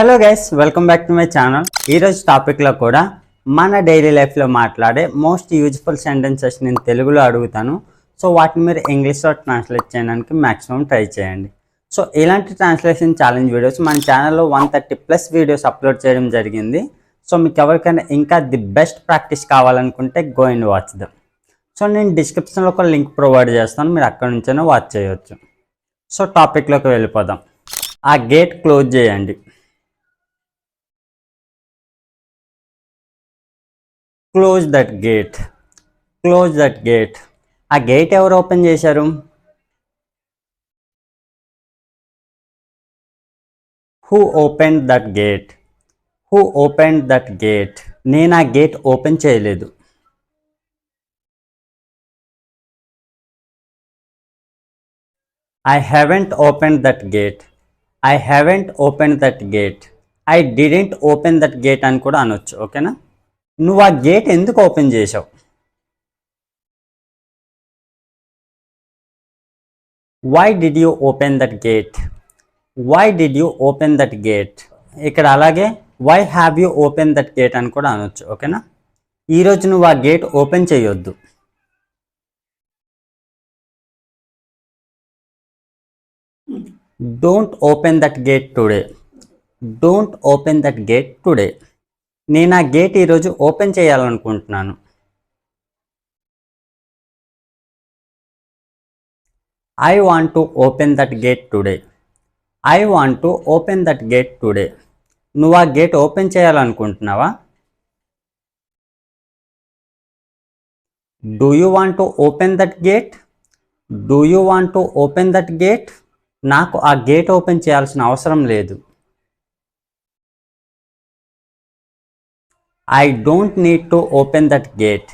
Hello guys, welcome back to my channel. ఈరోజు టాపిక్లో కూడా మన డైలీ లైఫ్లో మాట్లాడే మోస్ట్ యూజ్ఫుల్ సెంటెన్సెస్ నేను తెలుగులో అడుగుతాను. సో వాటిని మీరు ఇంగ్లీష్లో ట్రాన్స్లేట్ చేయడానికి మ్యాక్సిమం ట్రై చేయండి. సో ఇలాంటి ట్రాన్స్లేషన్ ఛాలెంజ్ వీడియోస్ మన ఛానల్లో 130+ వీడియోస్ అప్లోడ్ చేయడం జరిగింది. సో మీకు ఎవరికైనా ఇంకా ది బెస్ట్ ప్రాక్టీస్ కావాలనుకుంటే go and watch dum. So నేను డిస్క్రిప్షన్లో ఒక లింక్ ప్రొవైడ్ చేస్తాను, మీరు అక్కడ నుంచైనా వాచ్ చేయవచ్చు. సో టాపిక్లోకి వెళ్ళిపోదాం. ఆ గేట్ క్లోజ్ చేయండి. Close that gate. Close that gate. ఆ గేట్ ఎవరు ఓపెన్ చేశారు? Who open that gate? Who open that gate? నేను ఆ గేట్ ఓపెన్ చేయలేదు. I haven't open that gate. I haven't open that gate. I didn't open that gate అని కూడా అనొచ్చు. ఓకేనా? నువ్వు ఆ గేట్ ఎందుకు ఓపెన్ చేసావు? Why did you open that gate? Why did you open that gate? ఇక్కడ అలాగే why have you open that gate అని కూడా అనొచ్చు. ఓకేనా? ఈరోజు నువ్వు ఆ గేట్ ఓపెన్ చేయొద్దు. Don't open that gate today. Don't open that gate today. నేను ఆ గేట్ ఈరోజు ఓపెన్ చేయాలనుకుంటున్నాను. I want to open that gate today. I want to open that gate today. నువ్వు ఆ గేట్ ఓపెన్ చేయాలనుకుంటున్నావా? Do you want to open that gate? Do you want to open that gate? నాకు ఆ gate open చేయాల్సిన అవసరం లేదు. I don't need to open that gate.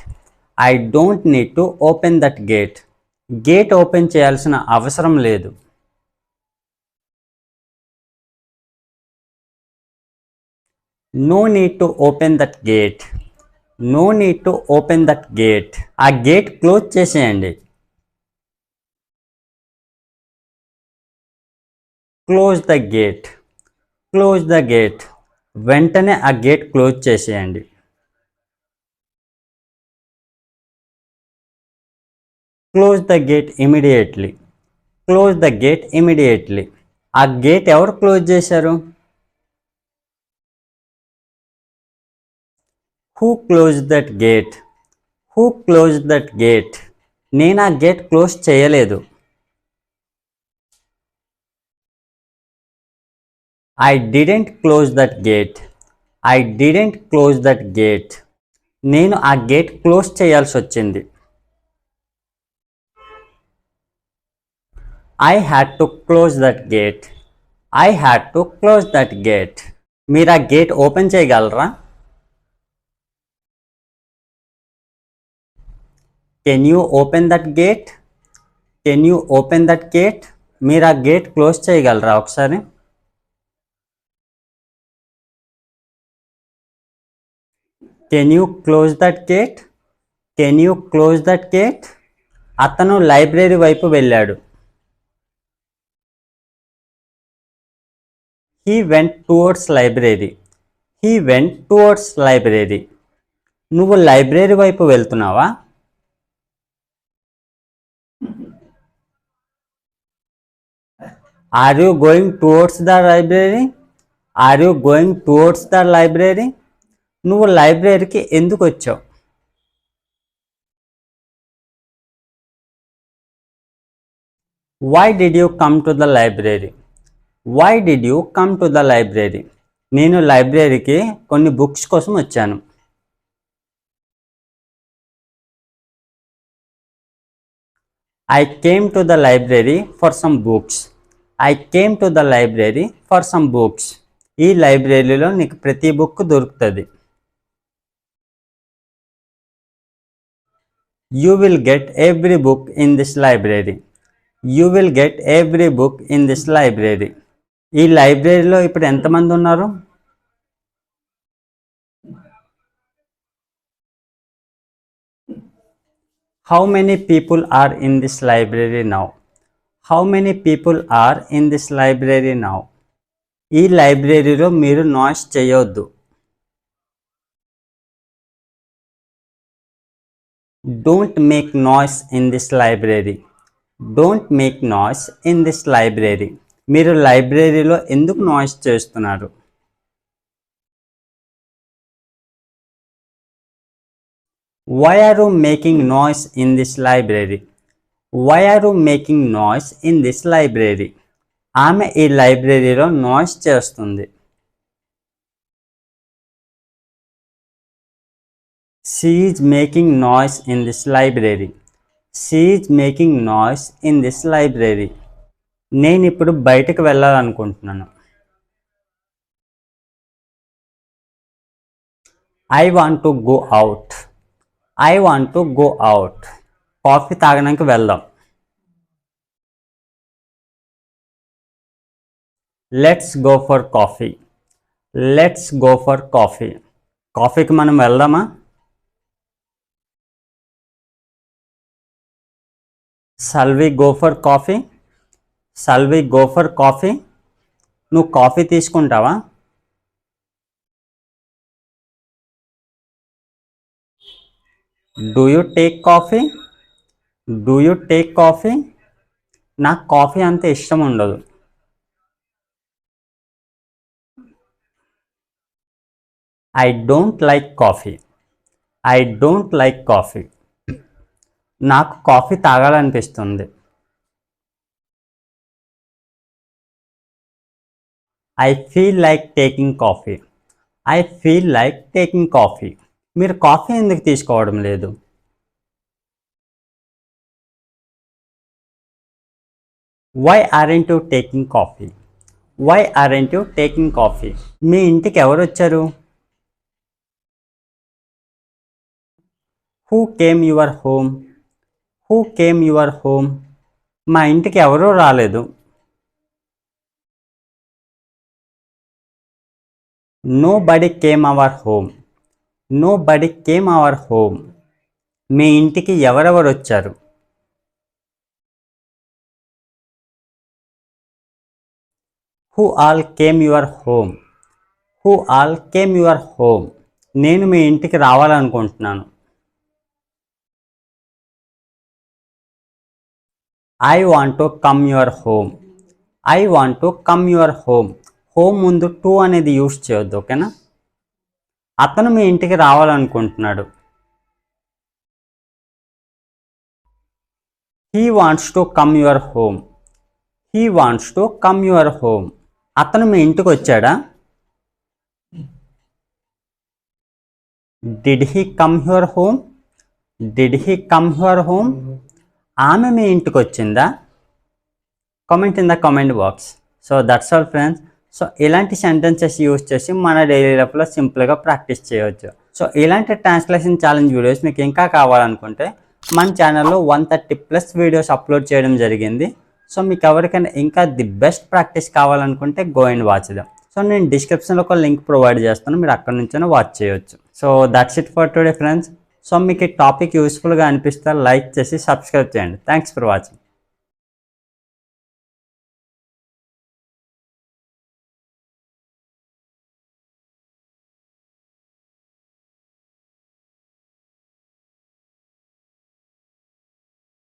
I don't need to open that gate. Gate open చేయాల్సిన అవసరం లేదు. No need to open that gate. No need to open that gate. ఆ gate close చేసేయండి. Close the gate. Close the gate. వెంటనే ఆ gate close చేసేయండి. Close the gate immediately. Close the gate immediately. ఆ gate ఎవరు close చేశారు? Who close that gate? Who close that gate? నేను ఆ గేట్ క్లోజ్ చేయలేదు. I didn't close that gate. I didn't close that gate. నేను ఆ gate close చేయాల్సి వచ్చింది. I had to close that gate. I had to close that gate. మీరు ఆ gate open చేయగలరా? Can you open that gate? Can you open that gate? మీరు ఆ gate close చేయగలరా ఒకసారి? Can you close that gate? Can you close that gate? అతను library వైపు వెళ్ళాడు. He went towards library. He went towards library. నువ్వు library వైపు వెళ్తున్నావా? Are you going towards the library? Are you going towards the library? నువ్వు లైబ్రరీకి ఎందుకు వచ్చావు? Why did you come to the library? Why did you come to the library? నేను లైబ్రరీకి కొన్ని బుక్స్ కోసం వచ్చాను. I came to the library for some books. I came to the library for some books. ఈ లైబ్రరీలో నీకు ప్రతి book దొరుకుతుంది. You will get every book in this library. You will get every book in this library. ఈ లైబ్రరీలో ఇప్పుడు ఎంతమంది ఉన్నారు? How many people are in this library now? How many people are in this library now? ఈ లైబ్రరీలో మీరు noise చేయొద్దు. Don't make noise in this library. Don't make noise in this library. మీరు లైబ్రరీలో ఎందుకు నాయిస్ చేస్తున్నారు? Why are you making noise in this library? Why are you making noise in this library? ఆమె ఈ లైబ్రరీలో నాయిస్ చేస్తుంది. She is making noise in this library. She is making noise in this library. నేను ఇప్పుడు బయటకు వెళ్ళాలనుకుంటున్నాను. I want to go out. I want to go out. Coffee తాగడానికి వెళ్దాం. Let's go for coffee. Let's go for coffee. కాఫీకి మనం వెళ్దామా? Shall we go for coffee? Shall we go for coffee? నువ్వు కాఫీ తీసుకుంటావా? Do you take coffee? Do you take coffee? నాకు coffee అంత ఇష్టం ఉండదు. I don't like coffee. I don't like coffee. నాకు coffee తాగాలనిపిస్తుంది. I feel like taking coffee. I feel like taking coffee. మీరు coffee ఎందుకు తీసుకోవడం లేదు? Why aren't you taking coffee? Why aren't you taking coffee? మీ ఇంటికి ఎవరు వచ్చారు? Who came your home? Who came your home? మా ఇంటికి ఎవరూ రాలేదు. Nobody came our home. Nobody came our home. మీ ఇంటికి ఎవరెవరు వచ్చారు? Who all came your home? Who all came your home? నేను మీ ఇంటికి రావాలనుకుంటున్నాను. I want to come your home. I want to come your home. Home ముందు to అనేది use చేయొద్దు, ఓకేనా? అతను మీ ఇంటికి రావాలనుకుంటున్నాడు. He wants to come your home. He wants to come your home. అతను మీ ఇంటికి వచ్చాడా? Did he come your home? Did he come your home? ఆమె మీ ఇంటికి వచ్చిందా? Comment in the comment box. So that's all friends. So ఇలాంటి sentences use చేసి మన daily లైఫ్లో సింపుల్గా ప్రాక్టీస్ చేయవచ్చు. సో ఇలాంటి ట్రాన్స్లేషన్ ఛాలెంజ్ వీడియోస్ మీకు ఇంకా కావాలనుకుంటే మన ఛానల్లో 130+ వీడియోస్ అప్లోడ్ చేయడం జరిగింది. సో మీకు ఎవరికైనా ఇంకా ది బెస్ట్ ప్రాక్టీస్ కావాలనుకుంటే go and watch them. So నేను డిస్క్రిప్షన్లో ఒక లింక్ ప్రొవైడ్ చేస్తాను, మీరు అక్కడ నుంచే వాచ్ చేయొచ్చు. So that's it for today friends. So మీకు ఈ టాపిక్ యూస్ఫుల్గా అనిపిస్తే లైక్ చేసి సబ్స్క్రైబ్ చేయండి. Thanks for watching.